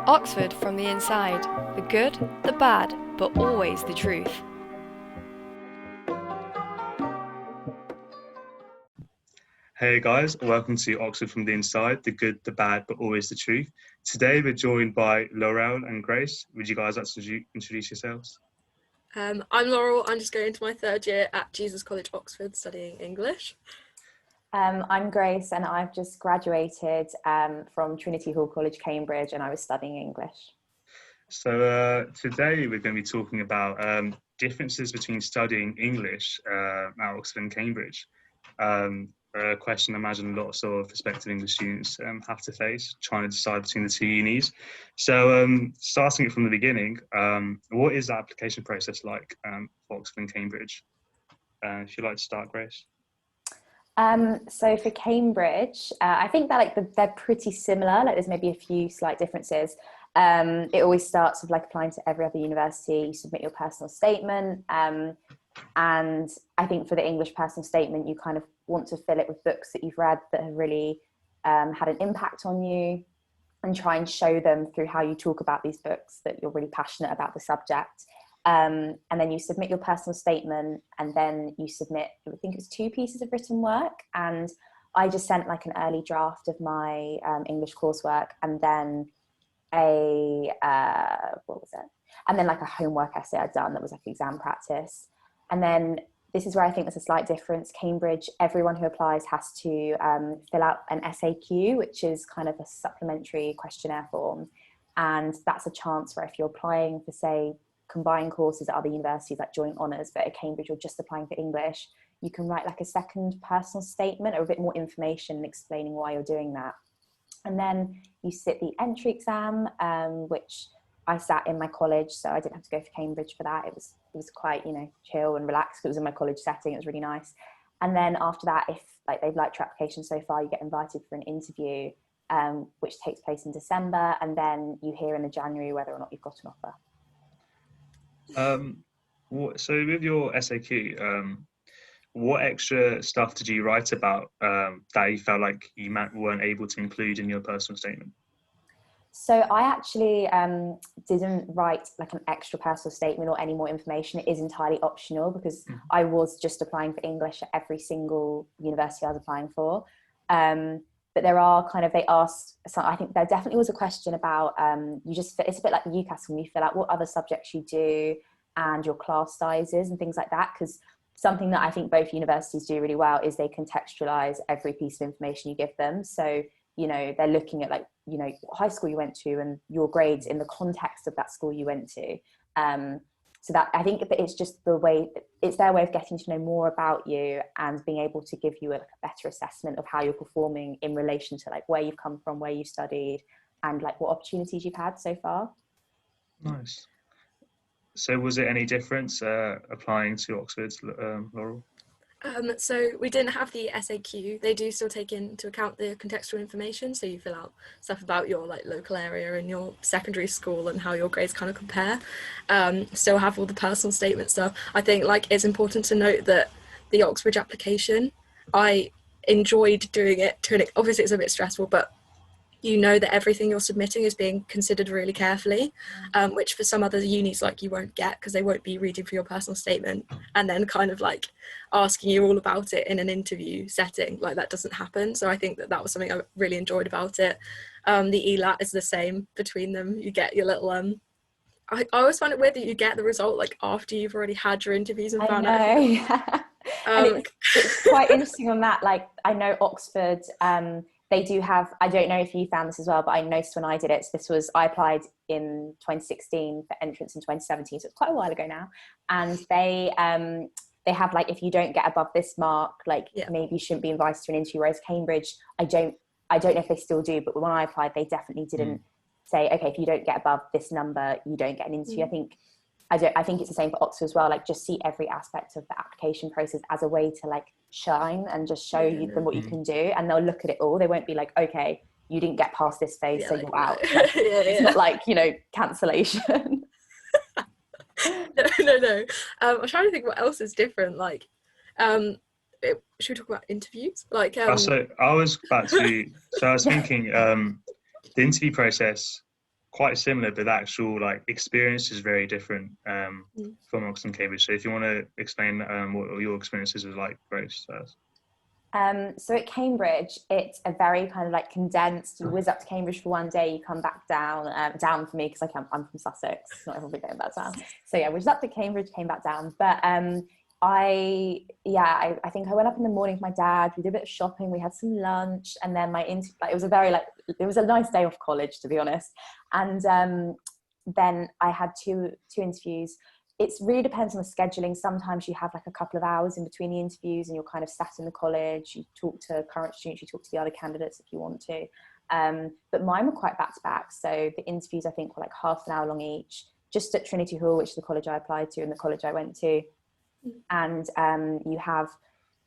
Oxford from the inside. The good, the bad, but always the truth. Hey guys, welcome to Oxford from the Inside, the good, the bad, but always the truth. Today we're joined by Laurel and Grace. Would you guys like to introduce yourselves? I'm Laurel. I'm just going into my third year at Jesus College, Oxford, studying English. I'm Grace and I've just graduated from Trinity Hall College, Cambridge, and I was studying English. So today we're going to be talking about differences between studying English at Oxford and Cambridge. A question I imagine lots of prospective English students have to face, trying to decide between the two unis. So starting it from the beginning, what is the application process like for Oxford and Cambridge? If you'd like to start, Grace. So for Cambridge, I think that they're pretty similar. Like there's maybe a few slight differences. It always starts with like applying to every other university. You submit your personal statement, and I think for the English personal statement, you kind of want to fill it with books that you've read that have really had an impact on you, and try and show them through how you talk about these books that you're really passionate about the subject. And then you submit your personal statement, and then you submit, I think it was 2 pieces of written work. And I just sent like an early draft of my English coursework, and then and then like a homework essay I'd done that was like exam practice. And then this is where I think there's a slight difference. Cambridge, everyone who applies has to fill out an SAQ, which is kind of a supplementary questionnaire form. And that's a chance where if you're applying for, say, combined courses at other universities like joint honours, but at Cambridge you're just applying for English, you can write like a second personal statement or a bit more information explaining why you're doing that. And then you sit the entry exam, which I sat in my college, so I didn't have to go for Cambridge for that. It was quite, chill and relaxed because it was in my college setting. It was really nice. And then after that, if like they've liked your application so far, you get invited for an interview, which takes place in December, and then you hear in the January whether or not you've got an offer. So with your SAQ, what extra stuff did you write about that you felt like you weren't able to include in your personal statement? So I actually didn't write like an extra personal statement or any more information. It is entirely optional because I was just applying for English at every single university I was applying for. But there are they asked, so I think there definitely was a question about, it's a bit like the UCAS when you fill out what other subjects you do and your class sizes and things like that. Because something that I think both universities do really well is they contextualize every piece of information you give them. So, they're looking at like, what high school you went to and your grades in the context of that school you went to. So that I think that it's just it's their way of getting to know more about you and being able to give you a better assessment of how you're performing in relation to like where you've come from, where you studied, and like what opportunities you've had so far. Nice. So was it any difference applying to Oxford, Laurel? So we didn't have the SAQ. They do still take into account the contextual information. So you fill out stuff about your like local area and your secondary school and how your grades kind of compare. Still have all the personal statement stuff. I think like it's important to note that the Oxbridge application, I enjoyed doing it. Obviously it's a bit stressful, but that everything you're submitting is being considered really carefully, which for some other unis like you won't get because they won't be reading for your personal statement and then kind of like asking you all about it in an interview setting. Like that doesn't happen. So I think that was something I really enjoyed about it. The ELAT is the same between them. You get your little I always find it weird that you get the result like after you've already had your interviews and found out. And it's quite interesting on that. Like I know Oxford, they do have, I don't know if you found this as well, but I noticed when I did it, I applied in 2016 for entrance in 2017, so it's quite a while ago now. And they have like, if you don't get above this mark, like maybe you shouldn't be invited to an interview. Whereas Cambridge, I don't know if they still do, but when I applied, they definitely didn't say, okay, if you don't get above this number, you don't get an interview. I think it's the same for Oxford as well. Like just see every aspect of the application process as a way to like shine and just show them what you can do. And they'll look at it all. They won't be like, okay, you didn't get past this phase, so you're out. Like, it's not like, cancellation. No. I'm trying to think what else is different. Like, should we talk about interviews? Like, So I was thinking, the interview process quite similar, but the actual like experience is very different from Oxford and Cambridge. So if you want to explain what your experiences were like, Grace, first. So at Cambridge, it's a very kind of like condensed, you whiz up to Cambridge for one day, you come back down, down for me because I'm from Sussex, not everybody going back down. So yeah, whizzed up to Cambridge, came back down. But I think I went up in the morning with my dad, we did a bit of shopping, we had some lunch, and then it was a nice day off college, to be honest. And then I had two interviews. It really depends on the scheduling. Sometimes you have like a couple of hours in between the interviews and you're kind of sat in the college, you talk to current students, you talk to the other candidates if you want to. But mine were quite back to back. So the interviews I think were like half an hour long each, just at Trinity Hall, which is the college I applied to and the college I went to. And you have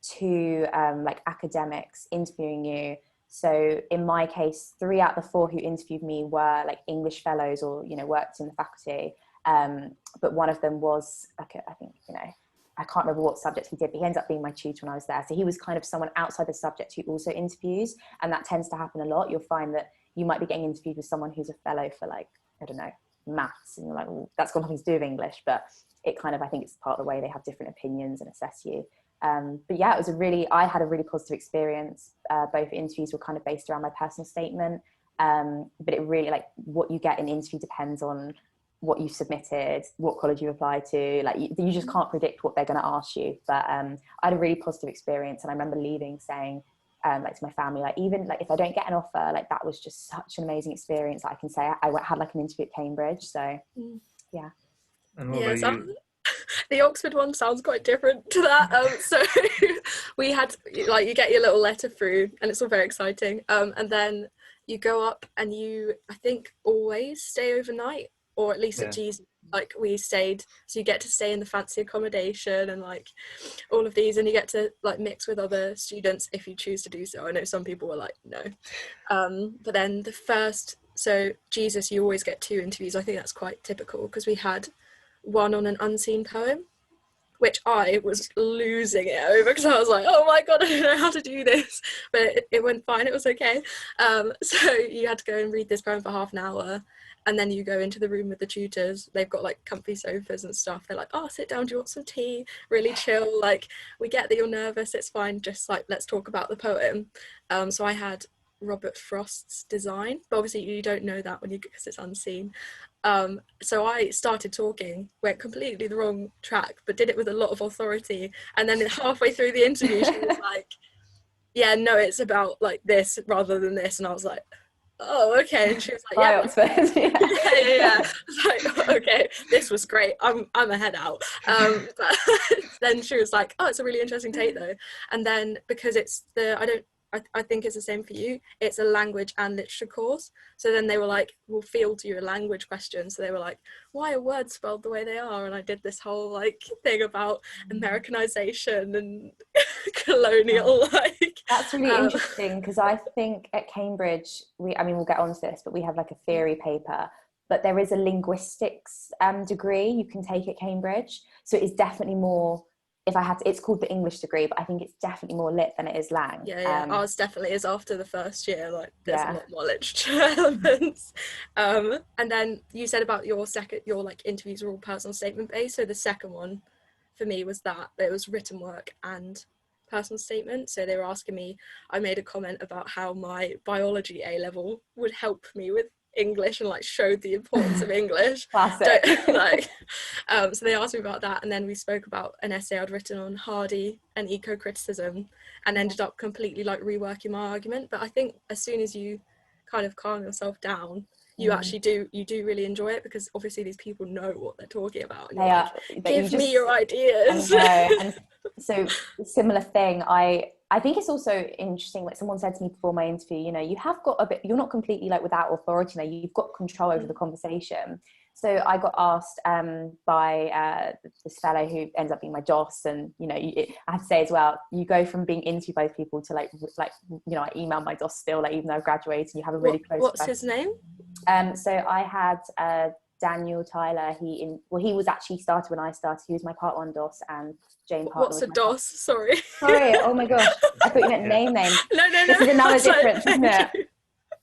two like academics interviewing you. So in my case, 3 out of the 4 who interviewed me were like English fellows or, worked in the faculty. But one of them was like, I think, I can't remember what subject he did, but he ended up being my tutor when I was there. So he was kind of someone outside the subject who also interviews. And that tends to happen a lot. You'll find that you might be getting interviewed with someone who's a fellow for like, I don't know, maths. And you're like, well, that's got nothing to do with English. But it kind of, I think it's part of the way they have different opinions and assess you. But yeah, I had a really positive experience. Both interviews were kind of based around my personal statement. But it really, like, what you get in interview depends on what you've submitted, what college you applied to. Like you just can't predict what they're going to ask you. But I had a really positive experience, and I remember leaving saying like to my family, like, even like if I don't get an offer, like that was just such an amazing experience that I can say I had like an interview at Cambridge. So yeah. And what about you? The Oxford one sounds quite different to that. So we had, like, you get your little letter through and it's all very exciting. And then you go up and you, I think, always stay overnight, or at least at G's, like we stayed. So you get to stay in the fancy accommodation and like all of these, and you get to like mix with other students if you choose to do so. I know some people were like, no. But then so Jesus, you always get 2 interviews. I think that's quite typical because we had one on an unseen poem, which I was losing it over because I was like, oh my god, I don't know how to do this, but it went fine, it was okay. So you had to go and read this poem for half an hour, and then you go into the room with the tutors. They've got like comfy sofas and stuff. They're like, oh, sit down, do you want some tea? Really chill, like, we get that you're nervous, it's fine, just like, let's talk about the poem. So I had Robert Frost's Design, but obviously you don't know that because it's unseen. So I started talking, went completely the wrong track, but did it with a lot of authority, and then halfway through the interview she was like, yeah, no, it's about like this rather than this, and I was like, oh, okay. And she was like, yeah, Oxford. yeah. I was like, okay, this was great, I'm a head out. But then she was like, oh, it's a really interesting take though. And then because it's I think it's the same for you, it's a language and literature course. So then they were like, we'll field you a language question. So they were like, why are words spelled the way they are? And I did this whole like thing about Americanization and colonial, like. That's really interesting, because I think at Cambridge, we'll get on to this, but we have like a theory paper, but there is a linguistics degree you can take at Cambridge. So it's definitely more, it's called the English degree, but I think it's definitely more lit than it is lang. Ours definitely is after the first year, like there's a lot more literature elements. And then you said about your like interviews were all personal statement based. So the second one for me was that it was written work and personal statement. So they were asking me, I made a comment about how my biology A level would help me with English and like showed the importance of English. Classic. So they asked me about that, and then we spoke about an essay I'd written on Hardy and eco-criticism, and ended up completely like reworking my argument. But I think as soon as you kind of calm yourself down, you actually do really enjoy it, because obviously these people know what they're talking about, and give me your ideas. And so similar thing, I think it's also interesting, like someone said to me before my interview, you have got a bit, you're not completely like without authority now, you've got control over the conversation. So I got asked by this fellow who ends up being my DOS, and I have to say as well, you go from being interviewed by people to like I email my DOS still, like even though I've graduated, you have a really close. What's his name? So I had Daniel Tyler. He was actually started when I started. He was my part 1 DOS, and Jane Partner. What's a DOS? Sorry. Oh my gosh, I thought you meant name. No. This is another difference, isn't it?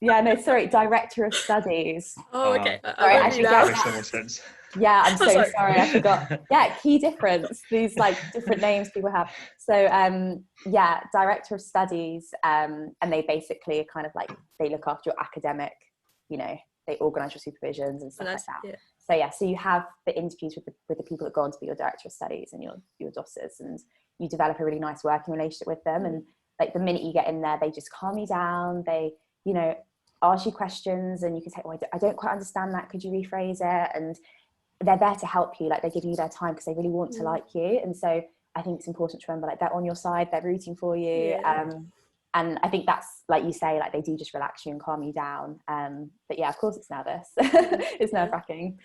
Yeah, no, sorry, director of studies. Oh, okay. Sorry, I I'm with should you get now. Makes so much sense. Yeah, I'm I was so like- sorry, I forgot. Yeah, key difference. These like different names people have. So yeah, director of studies, and they basically are kind of like, they look after your academic, you know, they organise your supervisions and stuff like that. Yeah. So yeah, so you have the interviews with the people that go on to be your director of studies and your DOSs, and you develop a really nice working relationship with them. And like the minute you get in there, they just calm you down. They, you know, ask you questions, and you can say, "Oh, I don't quite understand that. Could you rephrase it?" And they're there to help you. Like they're giving you their time because they really want to like you. And so I think it's important to remember, like, they're on your side, they're rooting for you. And I think that's, like you say, like they do just relax you and calm you down. But yeah, of course it's nervous. It's nerve-wracking.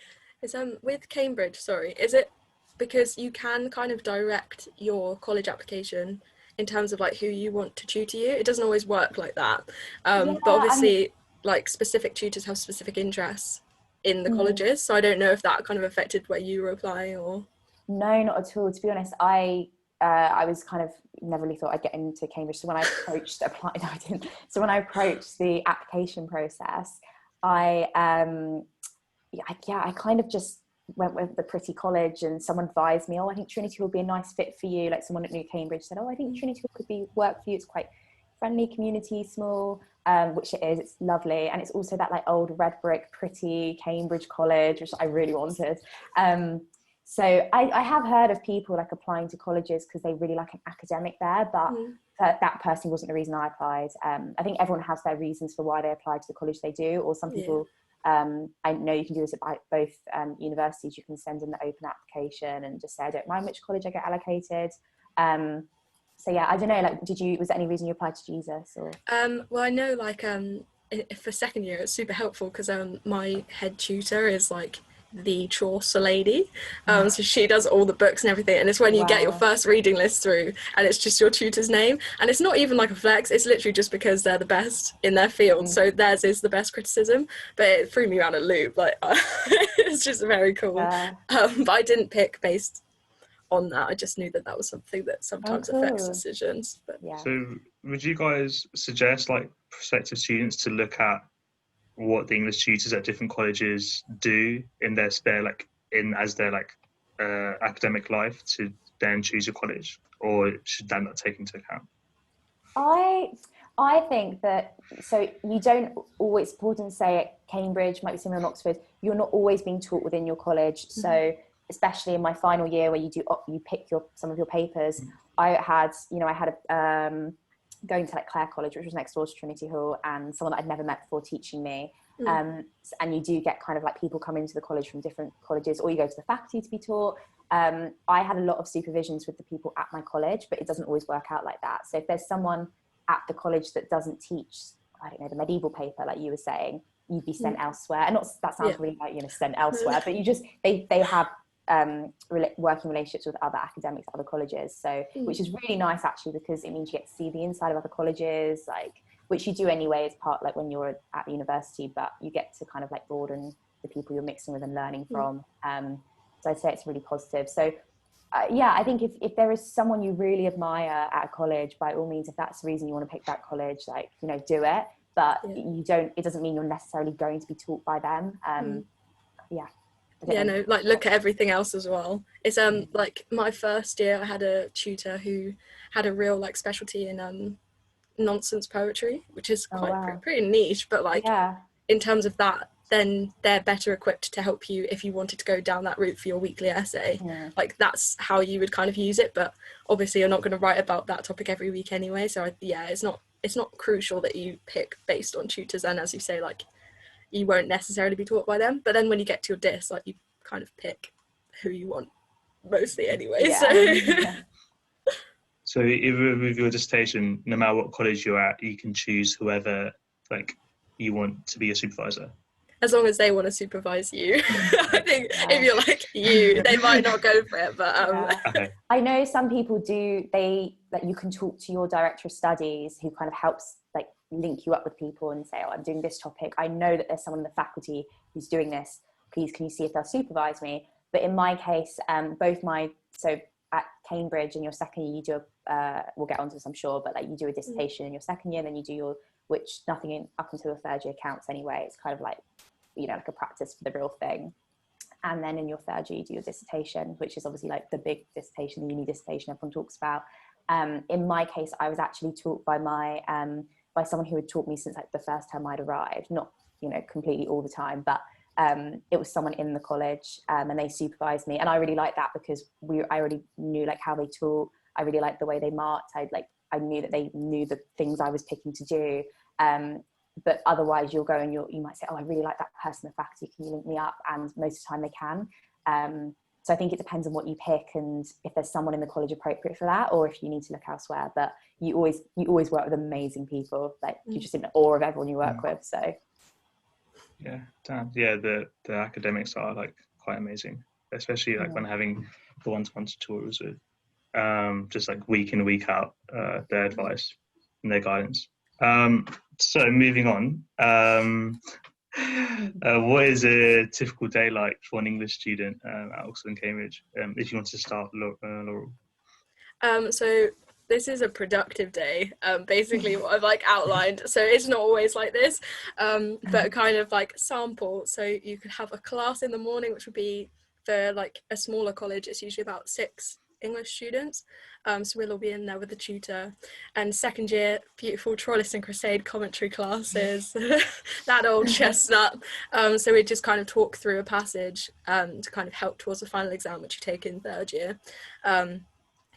It's with Cambridge, sorry, is it because you can kind of direct your college application in terms of like who you want to tutor you? It doesn't always work like that. But obviously like specific tutors have specific interests in the colleges, so I don't know if that kind of affected where you were applying or... No, not at all. To be honest, I was kind of, never really thought I'd get into Cambridge. So when I approached applying, no, I didn't. So when I approached the application process, I kind of just went with the pretty college, and someone advised me, oh, I think Trinity will be a nice fit for you. Like someone at New Cambridge said, oh, I think Trinity could work for you. It's quite friendly community, small, which it is. It's lovely, and it's also that like old red brick, pretty Cambridge college, which I really wanted. So I have heard of people like applying to colleges because they really like an academic there, but that personally wasn't the reason I applied. I think everyone has their reasons for why they apply to the college they do, or some people, I know you can do this at both universities. You can send in the open application and just say, I don't mind which college I get allocated. So yeah, I don't know, like, was there any reason you applied to Jesus? Or? Well, I know like for second year it's super helpful because my head tutor is like the Chaucer lady, so she does all the books and everything, and it's when you get your first reading list through and it's just your tutor's name, and it's not even like a flex, it's literally just because they're the best in their field, so theirs is the best criticism, but it threw me around a loop, like it's just very cool. But I didn't pick based on that, I just knew that was something that sometimes affects decisions. But so would you guys suggest like prospective students to look at what the English tutors at different colleges do in their spare, like as their like academic life, to then choose a college, or should that not take into account? I think that, so you don't always, important to say at Cambridge, might be similar in Oxford, you're not always being taught within your college. So especially in my final year where you pick some of your papers, I had going to like Clare College, which was next door to Trinity Hall, and someone that I'd never met before teaching me. And you do get kind of like people come into the college from different colleges, or you go to the faculty to be taught. I had a lot of supervisions with the people at my college, but it doesn't always work out like that. So if there's someone at the college that doesn't teach, I don't know, the medieval paper, like you were saying, you'd be sent elsewhere. And that sounds really like, sent elsewhere, but they have working relationships with other academics at other colleges, so which is really nice actually, because it means you get to see the inside of other colleges, like, which you do anyway as part, like when you're at university, but you get to kind of like broaden the people you're mixing with and learning from. So I'd say it's really positive. So I think if there is someone you really admire at a college, by all means, if that's the reason you want to pick that college, like, do it, but it doesn't mean you're necessarily going to be taught by them. Like look at everything else as well. It's like my first year I had a tutor who had a real like specialty in nonsense poetry, which is quite pretty niche, but like in terms of that, then they're better equipped to help you if you wanted to go down that route for your weekly essay. Like that's how you would kind of use it, but obviously you're not going to write about that topic every week anyway, so it's not crucial that you pick based on tutors, and as you say, like you won't necessarily be taught by them, but then when you get to your dis, like you kind of pick who you want mostly anyway. So even with your dissertation, no matter what college you're at, you can choose whoever like you want to be a supervisor, as long as they want to supervise you. I think if you're like they might not go for it, but I know some people do, you can talk to your director of studies who kind of helps like link you up with people and say, oh, I'm doing this topic, I know that there's someone in the faculty who's doing this, please can you see if they'll supervise me. But in my case, so at Cambridge in your second year you do we'll get onto this I'm sure, but like you do a dissertation in your second year, then you do your which nothing up until the third year counts anyway. It's kind of like, you know, like a practice for the real thing. And then in your third year, you do your dissertation, which is obviously like the big dissertation, the uni dissertation everyone talks about. In my case, I was actually taught by by someone who had taught me since like the first time I'd arrived, not, you know, completely all the time, but it was someone in the college, and they supervised me. And I really liked that because I already knew like how they taught. I really liked the way they marked. I knew that they knew the things I was picking to do. But otherwise you'll go and you might say, oh, I really like that person in the faculty, can you link me up? And most of the time they can. So I think it depends on what you pick and if there's someone in the college appropriate for that, or if you need to look elsewhere. But you always work with amazing people. Like you're just in awe of everyone you work with. So yeah, damn. Yeah, the academics are like quite amazing, especially like when having the one-to-one tutors with just like week in, week out, their advice and their guidance. So moving on, what is a typical day like for an English student at Oxford and Cambridge? If you want to start, Laurel. So this is a productive day, basically what I've like outlined. So it's not always like this, but kind of like sample. So you could have a class in the morning, which would be for like a smaller college. It's usually about 6 English students. So we'll all be in there with the tutor. And second year, beautiful Troilus and Crusade commentary classes, that old chestnut. So we just kind of talk through a passage to kind of help towards the final exam, which you take in third year.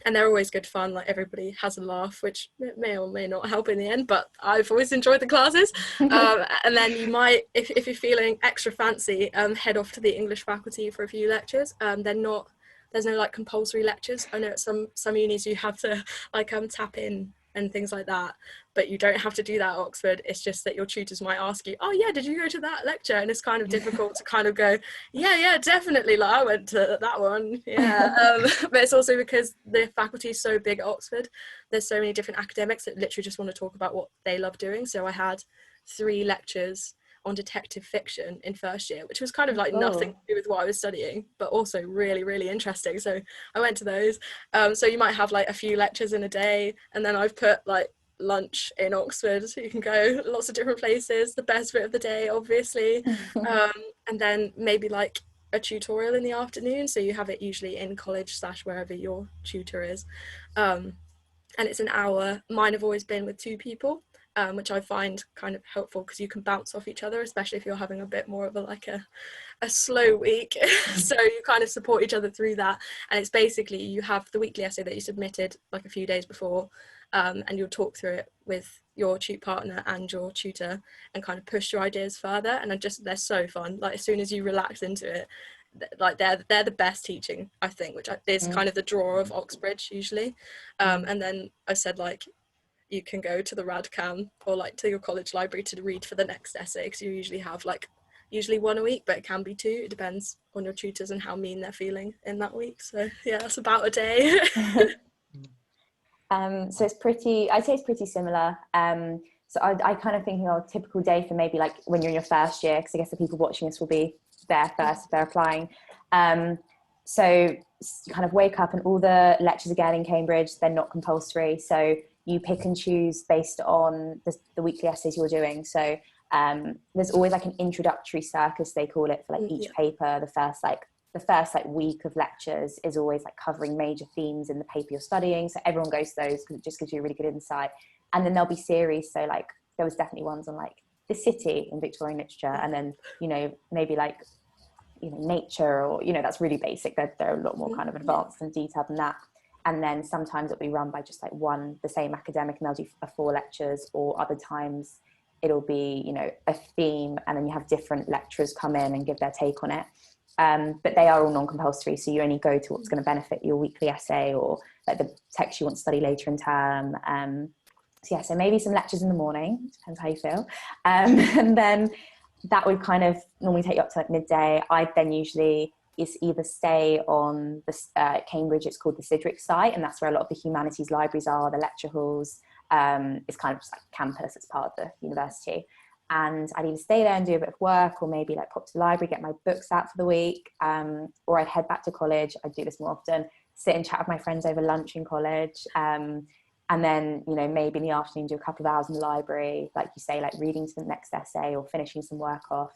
And they're always good fun, like everybody has a laugh, which may or may not help in the end, but I've always enjoyed the classes. And then you might, if you're feeling extra fancy, head off to the English faculty for a few lectures. There's no like compulsory lectures. I know at some unis you have to like tap in and things like that, but you don't have to do that at Oxford. It's just that your tutors might ask you, oh yeah, did you go to that lecture? And it's kind of difficult to kind of go, yeah, definitely, like I went to that one, yeah. But it's also because the faculty is so big at Oxford, there's so many different academics that literally just want to talk about what they love doing. So I had 3 lectures on detective fiction in first year, which was kind of like nothing to do with what I was studying, but also really, really interesting. So I went to those. So you might have like a few lectures in a day, and then I've put like lunch in Oxford, so you can go lots of different places, the best bit of the day, obviously. And then maybe like a tutorial in the afternoon. So you have it usually in college / wherever your tutor is. And it's an hour. Mine have always been with 2 people. Which I find kind of helpful because you can bounce off each other, especially if you're having a bit more of a slow week. So you kind of support each other through that. And it's basically, you have the weekly essay that you submitted like a few days before, and you'll talk through it with your tute partner and your tutor and kind of push your ideas further. And they're so fun. Like as soon as you relax into it, like they're the best teaching, I think, which is kind of the draw of Oxbridge usually. And then I said like, you can go to the Radcam or like to your college library to read for the next essay, because you usually have like 1 a week, but it can be 2. It depends on your tutors and how mean they're feeling in that week. So yeah, that's about a day. So I'd say it's pretty similar. So I kind of thinking of a typical day for maybe like when you're in your first year, because I guess the people watching this will be there first if they're applying. So kind of wake up and all the lectures again in Cambridge, they're not compulsory. So you pick and choose based on the weekly essays you're doing. So there's always like an introductory circus, they call it, for like each paper. The first week of lectures is always like covering major themes in the paper you're studying. So everyone goes to those because it just gives you a really good insight. And then there'll be series. So like there was definitely ones on like the city in Victorian literature, and then, you know, maybe like, you know, nature, or, you know, that's really basic. They're a lot more kind of advanced and detailed than that. And then sometimes it'll be run by just like the same academic, and they'll do 4 lectures, or other times it'll be, you know, a theme, and then you have different lecturers come in and give their take on it. But they are all non-compulsory, so you only go to what's going to benefit your weekly essay or like the text you want to study later in term. So yeah, so maybe some lectures in the morning, depends how you feel. And then that would kind of normally take you up to like midday. I'd then usually either stay on the Cambridge, it's called the Sidgwick site, and that's where a lot of the humanities libraries are, the lecture halls. It's kind of just like campus, it's part of the university. And I'd either stay there and do a bit of work, or maybe like pop to the library, get my books out for the week, or I'd head back to college. I'd do this more often, sit and chat with my friends over lunch in college. And then, you know, maybe in the afternoon do a couple of hours in the library, like you say, like reading to the next essay or finishing some work off.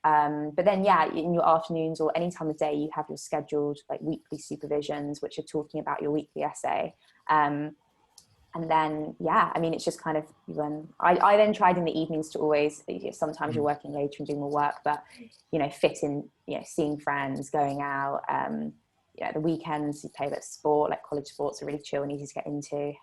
But then, yeah, in your afternoons or any time of day, you have your scheduled like weekly supervisions, which are talking about your weekly essay. And then, yeah, I mean, it's just kind of when I then tried in the evenings to always, sometimes you're working later and doing more work, but, you know, fit in, you know, seeing friends, going out, you know, the weekends you play a bit of sport, like college sports are really chill and easy to get into.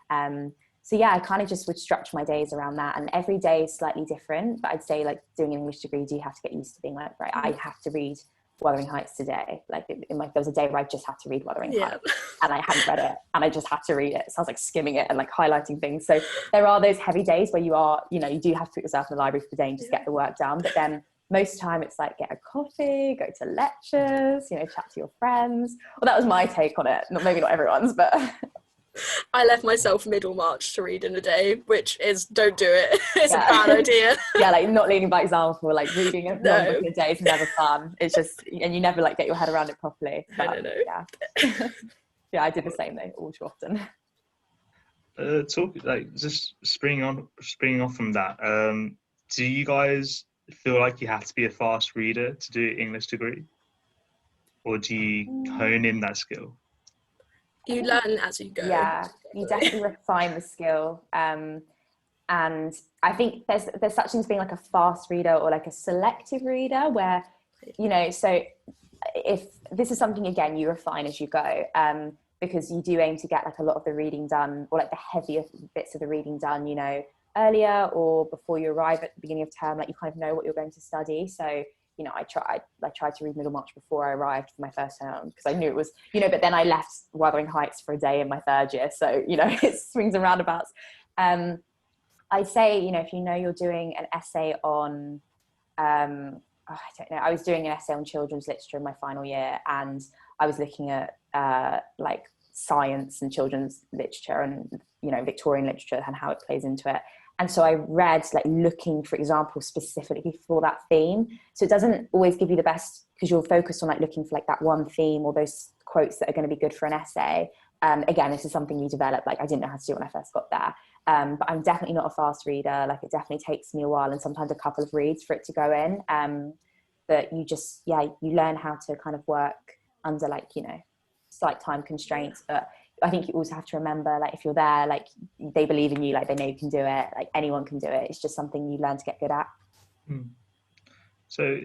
So yeah, I kind of just would structure my days around that, and every day is slightly different, but I'd say like doing an English degree, you have to get used to being like, right, I have to read Wuthering Heights today. Like there was a day where I just had to read Wuthering Heights and I hadn't read it and I just had to read it. So I was like skimming it and like highlighting things. So there are those heavy days where you are, you know, you do have to put yourself in the library for the day and just get the work done. But then most of the time it's like get a coffee, go to lectures, you know, chat to your friends. Well, that was my take on it. Maybe not everyone's, but... I left myself Middlemarch to read in a day, which is, don't do it. It's a bad idea. Yeah, like not leading by example, like reading a long book in a day is never fun. It's just, and you never like get your head around it properly. But, No. Yeah. Yeah, I did the same though, all too often. Talk like just springing off from that. Do you guys feel like you have to be a fast reader to do an English degree, or do you hone in that skill? You learn as you go. Yeah, you definitely refine the skill. And I think there's such thing as being like a fast reader or like a selective reader where, you know, so if this is something, again, you refine as you go, because you do aim to get like a lot of the reading done, or like the heavier bits of the reading done, you know, earlier or before you arrive at the beginning of term, like you kind of know what you're going to study. So, you know, I tried to read Middlemarch before I arrived for my first term because I knew it was, you know, but then I left Wuthering Heights for a day in my third year. So, you know, it swings and roundabouts. I'd say, you know, if you know you're doing an essay on, I don't know, I was doing an essay on children's literature in my final year, and I was looking at like science and children's literature and, you know, Victorian literature and how it plays into it. And so I read, like, looking for examples specifically for that theme. So it doesn't always give you the best, because you're focused on like looking for like that one theme or those quotes that are going to be good for an essay. Again, this is something you develop. Like I didn't know how to do it when I first got there. But I'm definitely not a fast reader. Like it definitely takes me a while and sometimes a couple of reads for it to go in. But you just, yeah, you learn how to kind of work under like, you know, slight time constraints. But I think you also have to remember, like, if you're there, like, they believe in you, like, they know you can do it, like, anyone can do it. It's just something you learn to get good at. So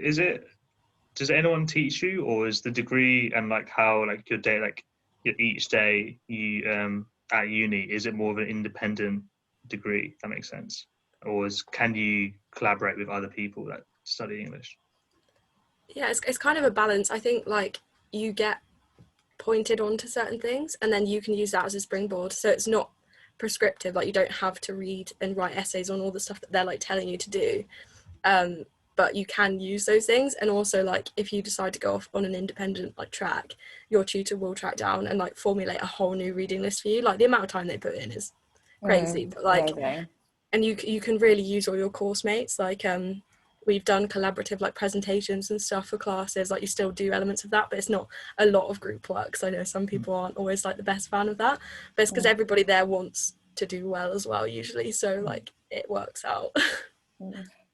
does anyone teach you, or is the degree and, like, how, like, your day, like, each day you, at uni, is it more of an independent degree, if that makes sense? Or can you collaborate with other people that study English? Yeah, it's kind of a balance. I think, like, you get pointed onto certain things and then you can use that as a springboard, so it's not prescriptive, like you don't have to read and write essays on all the stuff that they're like telling you to do, but you can use those things. And also, like, if you decide to go off on an independent like track, your tutor will track down and like formulate a whole new reading list for you. Like the amount of time they put in is crazy, but like amazing. And you can really use all your course mates. Like we've done collaborative like presentations and stuff for classes. Like you still do elements of that, but it's not a lot of group work. So I know some people aren't always like the best fan of that, but it's because everybody there wants to do well as well usually. So like it works out.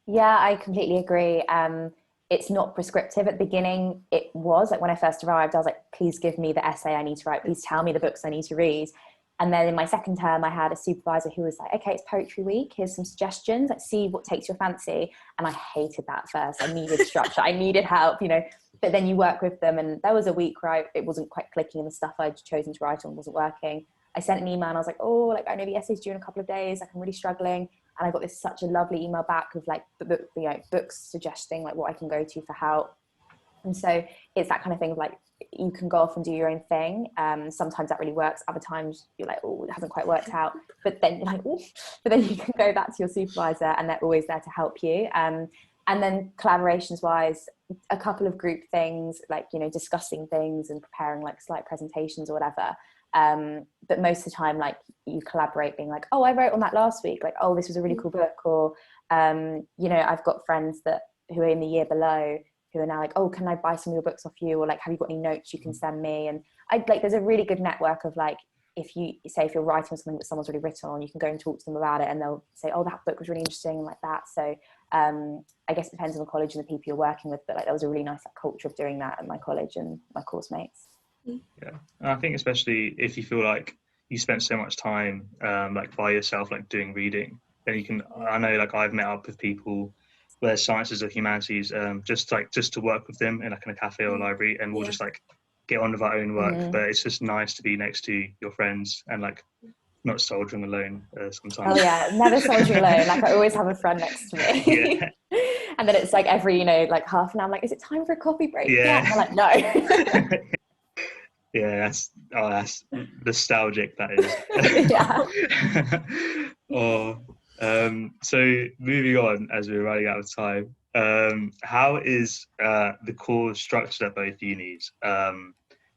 Yeah, I completely agree. It's not prescriptive. At the beginning, it was like when I first arrived, I was like, please give me the essay I need to write. Please tell me the books I need to read. And then in my second term, I had a supervisor who was like, okay, it's poetry week. Here's some suggestions. Like, see what takes your fancy. And I hated that at first. I needed structure. I needed help, you know. But then you work with them. And there was a week where it wasn't quite clicking and the stuff I'd chosen to write on wasn't working. I sent an email and I was like, oh, like, I know the essay's due in a couple of days. Like, I'm really struggling. And I got such a lovely email back with like, you know, books suggesting like what I can go to for help. And so it's that kind of thing of like, you can go off and do your own thing. Sometimes that really works. Other times you're like, oh, it hasn't quite worked out. But then you're like, ooh. But then you can go back to your supervisor and they're always there to help you. And then collaborations wise, a couple of group things, like, you know, discussing things and preparing like slight presentations or whatever. But most of the time, like, you collaborate being like, oh, I wrote on that last week. Like, oh, this was a really cool book. Or, you know, I've got friends who are in the year below who are now like, oh, can I buy some of your books off you? Or like, have you got any notes you can send me? And there's a really good network of like, if you're writing something that someone's already written on, you can go and talk to them about it, and they'll say, oh, that book was really interesting, like that. So I guess it depends on the college and the people you're working with, but like there was a really nice culture of doing that at my college and my course mates. Yeah, and I think especially if you feel like you spent so much time like by yourself, like doing reading, then you can, I know like I've met up with people where sciences or humanities, just to work with them in like in a cafe or library, and we'll just like get on with our own work. But it's just nice to be next to your friends and like not soldiering alone sometimes. Oh yeah, never soldiering alone. Like I always have a friend next to me. Yeah. And then it's like every, like half an hour, I'm like, is it time for a coffee break? Yeah. And they're like, no. Yeah, that's nostalgic, that is. Yeah. So moving on, as we're running out of time, how is the course structured at both unis?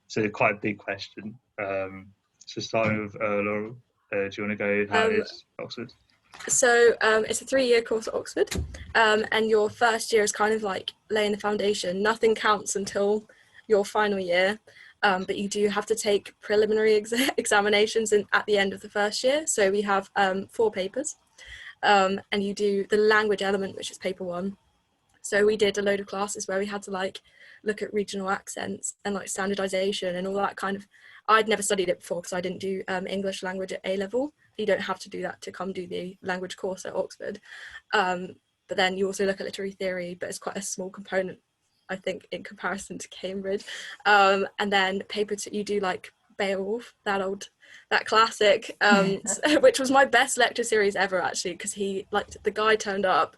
So quite a big question. So starting with Laurel, do you want to go how it is Oxford? So it's a 3-year course at Oxford, and your first year is kind of like laying the foundation. Nothing counts until your final year. But you do have to take preliminary examinations at the end of the first year. So we have 4 papers, and you do the language element, which is paper 1. So we did a load of classes where we had to like look at regional accents and like standardization and all that kind of. I'd never studied it before because I didn't do English language at A level. You don't have to do that to come do the language course at Oxford. But then you also look at literary theory, but it's quite a small component, I think, in comparison to Cambridge. And then paper 2, you do like Beowulf, that classic, which was my best lecture series ever actually, because he like the guy turned up,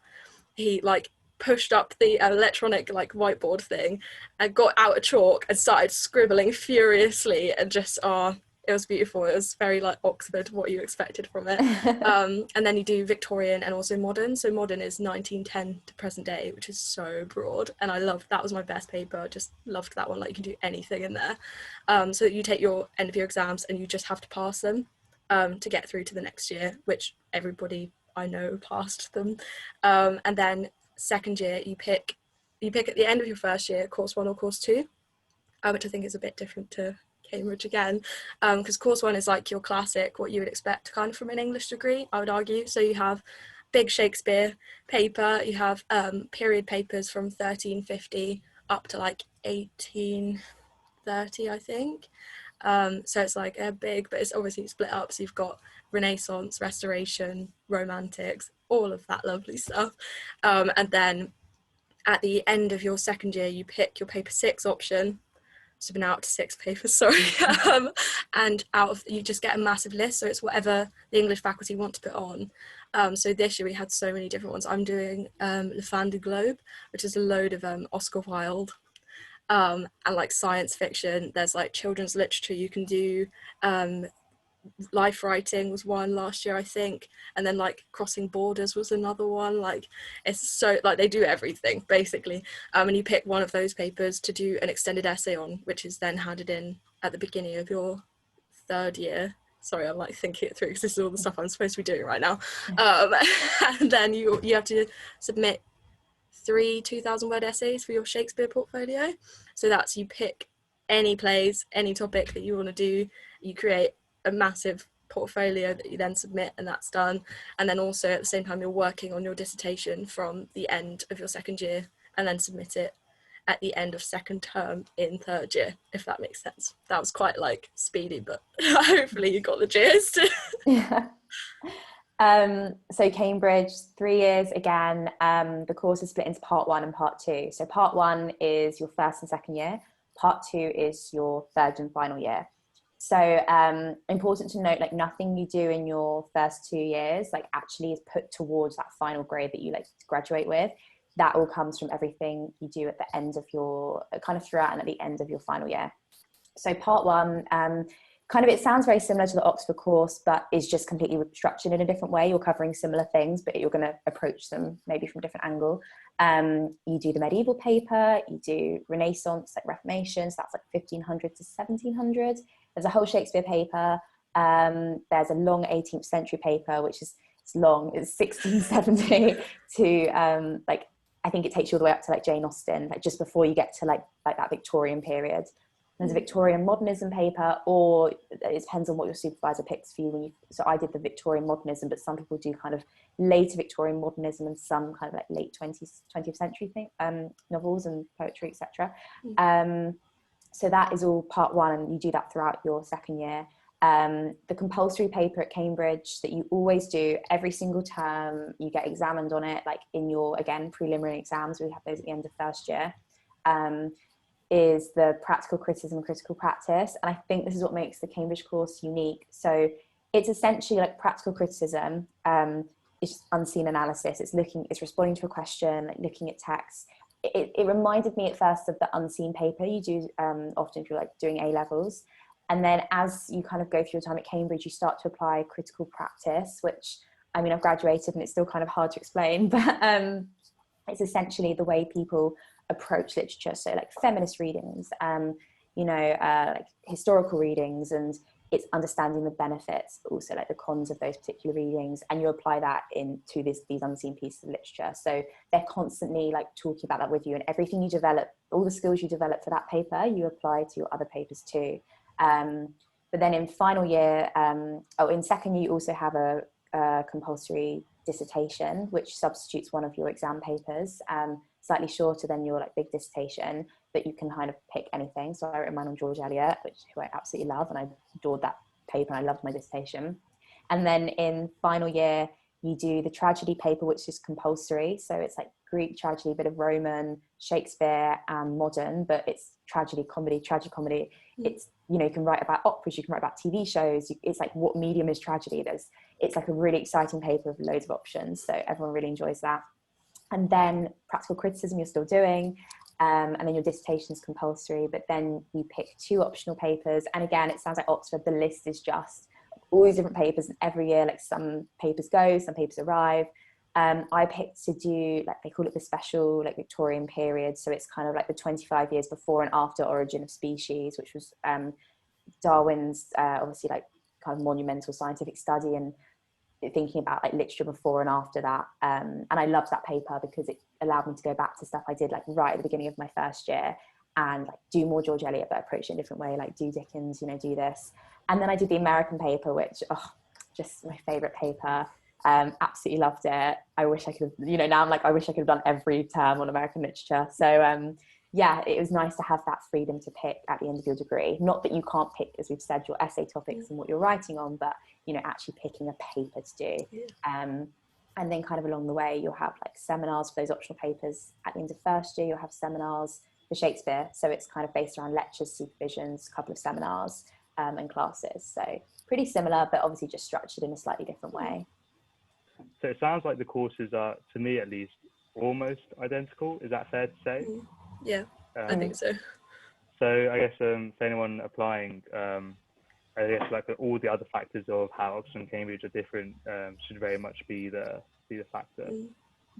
he like pushed up the electronic like whiteboard thing and got out a chalk and started scribbling furiously, and just it was beautiful. It was very like Oxford, what you expected from it. And then you do Victorian and also modern. So modern is 1910 to present day, which is so broad. And I loved, that was my best paper. I just loved that one. Like you can do anything in there. So you take your end of year exams and you just have to pass them to get through to the next year, which everybody I know passed them. And then second year, you pick at the end of your first year, course 1 or course 2, which I think is a bit different to Cambridge again, because course 1 is like your classic, what you would expect kind of from an English degree, I would argue. So you have big Shakespeare paper, you have period papers from 1350 up to like 1830, I think. So it's like a big, but it's obviously split up. So you've got Renaissance, Restoration, Romantics, all of that lovely stuff. And then at the end of your second year, you pick your paper 6 option. So we're now up to 6 papers, sorry. And out of, you just get a massive list. So it's whatever the English faculty want to put on. So this year we had so many different ones. I'm doing Le Fan du Globe, which is a load of Oscar Wilde. And like science fiction. There's like children's literature you can do. Life writing was one last year, I think, and then like crossing borders was another one. Like it's so like they do everything basically, and you pick one of those papers to do an extended essay on, which is then handed in at the beginning of your third year. Sorry, I'm like thinking it through because this is all the stuff I'm supposed to be doing right now. And then you have to submit 3 2,000-word essays for your Shakespeare portfolio. So that's, you pick any plays, any topic that you want to do, you create a massive portfolio that you then submit, and that's done. And then also at the same time you're working on your dissertation from the end of your second year, and then submit it at the end of second term in third year, if that makes sense. That was quite like speedy, but hopefully you got the gist. Yeah. So Cambridge, 3 years again. The course is split into part 1 and part 2. So part 1 is your first and second year. Part 2 is your third and final year. So important to note, like nothing you do in your first 2 years like actually is put towards that final grade that you like to graduate with. That all comes from everything you do at the end of your, kind of throughout and at the end of your final year. So part 1, kind of, it sounds very similar to the Oxford course, but is just completely structured in a different way. You're covering similar things, but you're going to approach them maybe from a different angle. You do the medieval paper, you do Renaissance, like Reformation, so that's like 1500 to 1700. There's a whole Shakespeare paper. There's a long 18th century paper, which is, it's long, it's 1670 to like, I think it takes you all the way up to like Jane Austen, like just before you get to like that Victorian period. There's a Victorian modernism paper, or it depends on what your supervisor picks for you. So I did the Victorian modernism, but some people do kind of later Victorian modernism and some kind of like late 20th century novels and poetry, etc. So that is all part one, and you do that throughout your second year. The compulsory paper at Cambridge that you always do every single term, you get examined on it, like in your, again, preliminary exams, we have those at the end of first year, is the practical criticism and critical practice. And I think this is what makes the Cambridge course unique. So it's essentially like practical criticism, it's just unseen analysis. It's responding to a question, like looking at text. It reminded me at first of the unseen paper you do often if you're like doing A levels. And then as you kind of go through your time at Cambridge, you start to apply critical practice, which, I mean, I've graduated and it's still kind of hard to explain, but it's essentially the way people approach literature. So like feminist readings, like historical readings, and it's understanding the benefits, but also like the cons of those particular readings. And you apply that into these unseen pieces of literature. So they're constantly like talking about that with you, and everything you develop, all the skills you develop for that paper, you apply to your other papers too. But then in final year, in second year, you also have a compulsory dissertation, which substitutes one of your exam papers, slightly shorter than your like big dissertation, but you can kind of pick anything. So I wrote mine on George Eliot, who I absolutely love, and I adored that paper and I loved my dissertation. And then in final year, you do the tragedy paper, which is compulsory. So it's like Greek tragedy, a bit of Roman, Shakespeare, and modern, but it's tragedy, comedy, tragicomedy. It's, you can write about operas, you can write about TV shows. It's like, what medium is tragedy? It's like a really exciting paper with loads of options. So everyone really enjoys that. And then practical criticism you're still doing. And then your dissertation is compulsory, but then you pick 2 optional papers. And again, it sounds like Oxford, the list is just all these different papers, and every year, like some papers go, some papers arrive. I picked to do, like they call it the special, like Victorian period. So it's kind of like the 25 years before and after Origin of Species, which was Darwin's obviously like kind of monumental scientific study, and thinking about like literature before and after that. And I loved that paper because it allowed me to go back to stuff I did like right at the beginning of my first year, and like do more George Eliot, but approach it in a different way, like do Dickens, do this. And then I did the American paper, which, just my favorite paper. Absolutely loved it. I wish I could have, now I'm like, I wish I could have done every term on American literature. So yeah, it was nice to have that freedom to pick at the end of your degree. Not that you can't pick, as we've said, your essay topics and what you're writing on, but, actually picking a paper to do. And then kind of along the way, you'll have like seminars for those optional papers. At the end of first year, you'll have seminars for Shakespeare. So it's kind of based around lectures, supervisions, a couple of seminars and classes. So pretty similar, but obviously just structured in a slightly different way. So it sounds like the courses are, to me at least, almost identical. Is that fair to say? Yeah, I think so. So I guess for anyone applying, I guess like all the other factors of how Oxford and Cambridge are different should very much be the factor.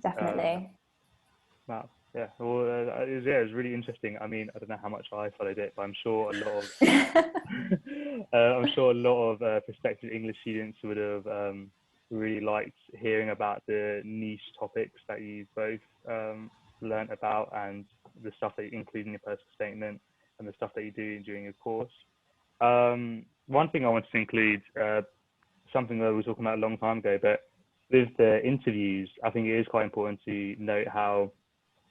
Definitely. Wow. Yeah. Well, it was really interesting. I mean, I don't know how much I followed it, but I'm sure a lot of prospective English students would have really liked hearing about the niche topics that you both learnt about, and the stuff that you include in your personal statement, and the stuff that you do during your course. One thing I wanted to include, something that we were talking about a long time ago, but with the interviews, I think it is quite important to note how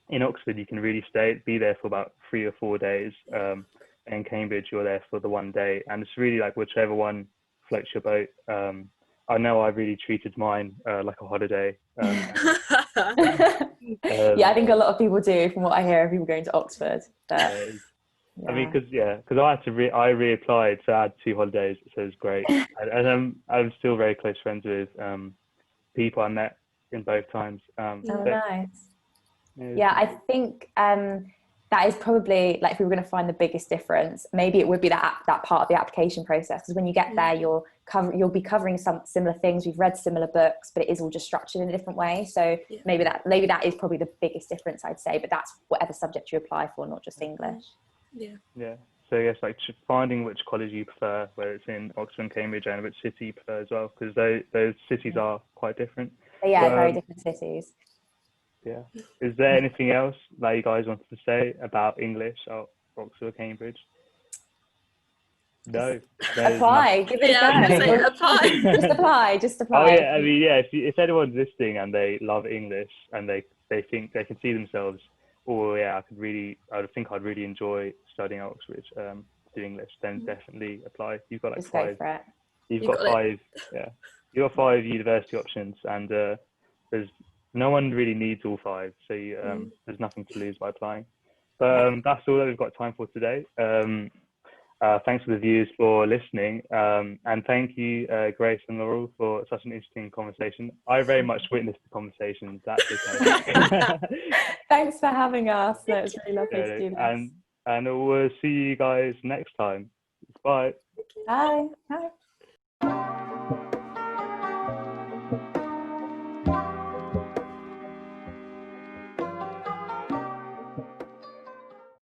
in Oxford you can really be there for about 3 or 4 days. And in Cambridge you're there for the 1 day, and it's really like whichever one floats your boat. I know I really treated mine like a holiday. Yeah, I think a lot of people do, from what I hear of people going to Oxford. But, I mean, because I had to I reapplied, so I had 2 holidays, so it was great. And I'm still very close friends with people I met in both times. Nice. Yeah, I think that is probably, like, if we were going to find the biggest difference, maybe it would be that part of the application process, because when you get there, you'll be covering some similar things. We've read similar books, but it is all just structured in a different way. So maybe that is probably the biggest difference, I'd say. But that's whatever subject you apply for, not just English. Yeah. So I guess like finding which college you prefer, whether it's in Oxford and Cambridge, and which city you prefer as well, because those cities are quite different. Yeah, very different cities. Yeah. Is there anything else that you guys wanted to say about English at Oxford or Cambridge? No. there's Apply, give it Yeah, I was a gonna say, go. apply. Just apply, just apply. Oh yeah, I mean, yeah. If anyone's listening and they love English and they think they can see themselves, oh yeah, I think I'd really enjoy studying at Oxford, do English. Then definitely apply. You've got like Just go five. for it. You've You got got five. Yeah, you've got 5 university options, and there's no one really needs all 5, so there's nothing to lose by applying. But that's all that we've got time for today. Thanks for the viewers for listening, and thank you, Grace and Laurel, for such an interesting conversation. I very much witnessed the conversations. That's okay. Thanks for having us. No, it's really lovely to do this. And we'll see you guys next time. Bye. Bye. Bye.